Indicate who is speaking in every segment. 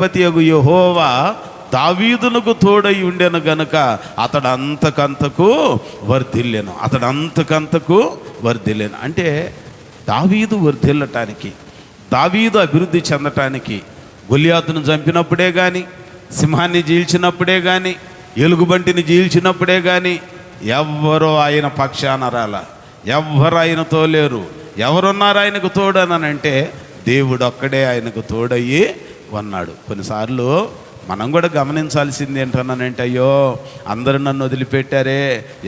Speaker 1: అధిపతియగు యెహోవా దావీదునకు తోడై ఉండెను గనుక అతడు అంతకంతకు వర్ధిల్లెను. అంటే దావీదు వర్ధిల్లటానికి, దావీదు అభివృద్ధి చెందటానికి, గొలియాతును చంపినప్పుడే కానీ, సింహాన్ని చీల్చినప్పుడే కానీ, ఎలుగుబంటిని చీల్చినప్పుడే కానీ ఎవ్వరూ ఆయన పక్షాన రాలా, ఎవ్వరు ఆయనతో లేరు. ఎవరున్నారు ఆయనకు తోడనంటే దేవుడు ఒక్కడే ఆయనకు తోడయ్యి ఉన్నాడు. కొన్నిసార్లు మనం కూడా గమనించాల్సింది ఏంటన్నానంటే, అయ్యో అందరూ నన్ను వదిలిపెట్టారే,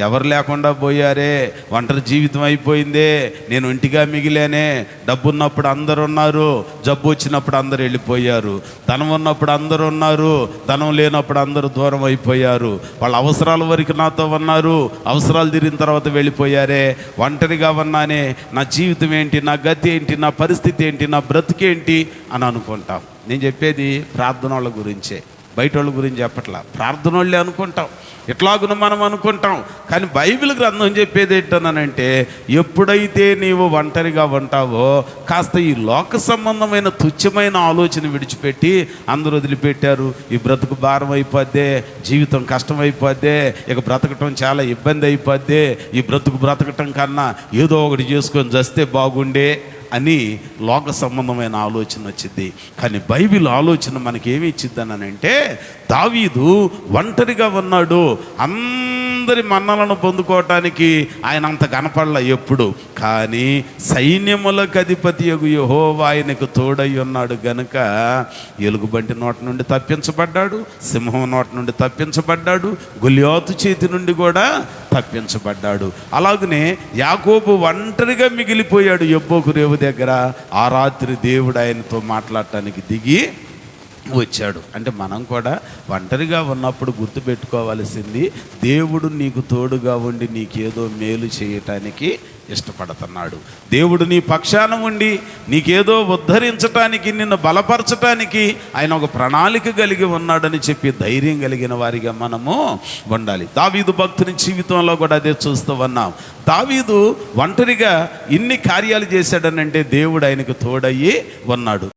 Speaker 1: ఎవరు లేకుండా పోయారే, ఒంటరి జీవితం అయిపోయిందే, నేను ఒంటిగా మిగిలేనే. డబ్బు ఉన్నప్పుడు అందరు ఉన్నారు, జబ్బు వచ్చినప్పుడు అందరు వెళ్ళిపోయారు. ధనం ఉన్నప్పుడు అందరు ఉన్నారు, ధనం లేనప్పుడు అందరూ దూరం అయిపోయారు. వాళ్ళ అవసరాల వరకు నాతో ఉన్నారు, అవసరాలు తీరిన తర్వాత వెళ్ళిపోయారే. ఒంటరిగా ఉన్నానే, నా జీవితం ఏంటి, నా గతి ఏంటి, నా పరిస్థితి ఏంటి, నా బ్రతికేంటి అని అనుకుంటాం. నేను చెప్పేది ప్రార్థన వాళ్ళ గురించే, బయట వాళ్ళ గురించి చెప్పట్లా. ప్రార్థన వాళ్ళే అనుకుంటాం, ఎట్లాగున మనం అనుకుంటాం. కానీ బైబిల్ గ్రంథం చెప్పేది ఏంటనంటే, ఎప్పుడైతే నీవు ఒంటరిగా ఉంటావో కాస్త ఈ లోక సంబంధమైన తుచ్చమైన ఆలోచన విడిచిపెట్టి, అందరూ వదిలిపెట్టారు, ఈ బ్రతుకు భారం అయిపోద్దే, జీవితం కష్టం అయిపోద్దే, ఇక బ్రతకటం చాలా ఇబ్బంది అయిపోద్దే, ఈ బ్రతకటం కన్నా ఏదో ఒకటి చేసుకొని చస్తే బాగుండే అని లోక సంబంధమైన ఆలోచన వచ్చింది. కానీ బైబిల్ ఆలోచన మనకి ఏమి ఇచ్చిద్దనంటే, దావీదు ఒంటరిగా ఉన్నాడు, అందరి మన్నలను పొందుకోవటానికి ఆయన అంత కనపడలే ఎప్పుడు. కానీ సైన్యములకు అధిపతియగు యెహోవా ఆయనకు తోడై ఉన్నాడు గనుక ఎలుగుబంటి నోటి నుండి తప్పించబడ్డాడు, సింహం నోటి నుండి తప్పించబడ్డాడు, గొలియాతు చేతి నుండి కూడా తప్పించబడ్డాడు. అలాగనే యాకోబు ఒంటరిగా మిగిలిపోయాడు యబ్బోకు రేవు దగ్గర. ఆ రాత్రి దేవుడు ఆయనతో మాట్లాడటానికి దిగి వచ్చాడు. అంటే మనం కూడా ఒంటరిగా ఉన్నప్పుడు గుర్తుపెట్టుకోవాల్సింది, దేవుడు నీకు తోడుగా ఉండి నీకేదో మేలు చేయటానికి ఇష్టపడుతున్నాడు. దేవుడు నీ పక్షాన ఉండి నీకేదో ఉద్ధరించటానికి, నిన్ను బలపరచటానికి ఆయన ఒక ప్రణాళిక కలిగి ఉన్నాడని చెప్పి ధైర్యం కలిగిన వారిగా మనము ఉండాలి. దావీదు భక్తుని జీవితంలో కూడా అదే చూస్తూ ఉన్నాం. దావీదు ఒంటరిగా ఇన్ని కార్యాలు చేశాడనంటే దేవుడు ఆయనకు తోడయ్యి ఉన్నాడు.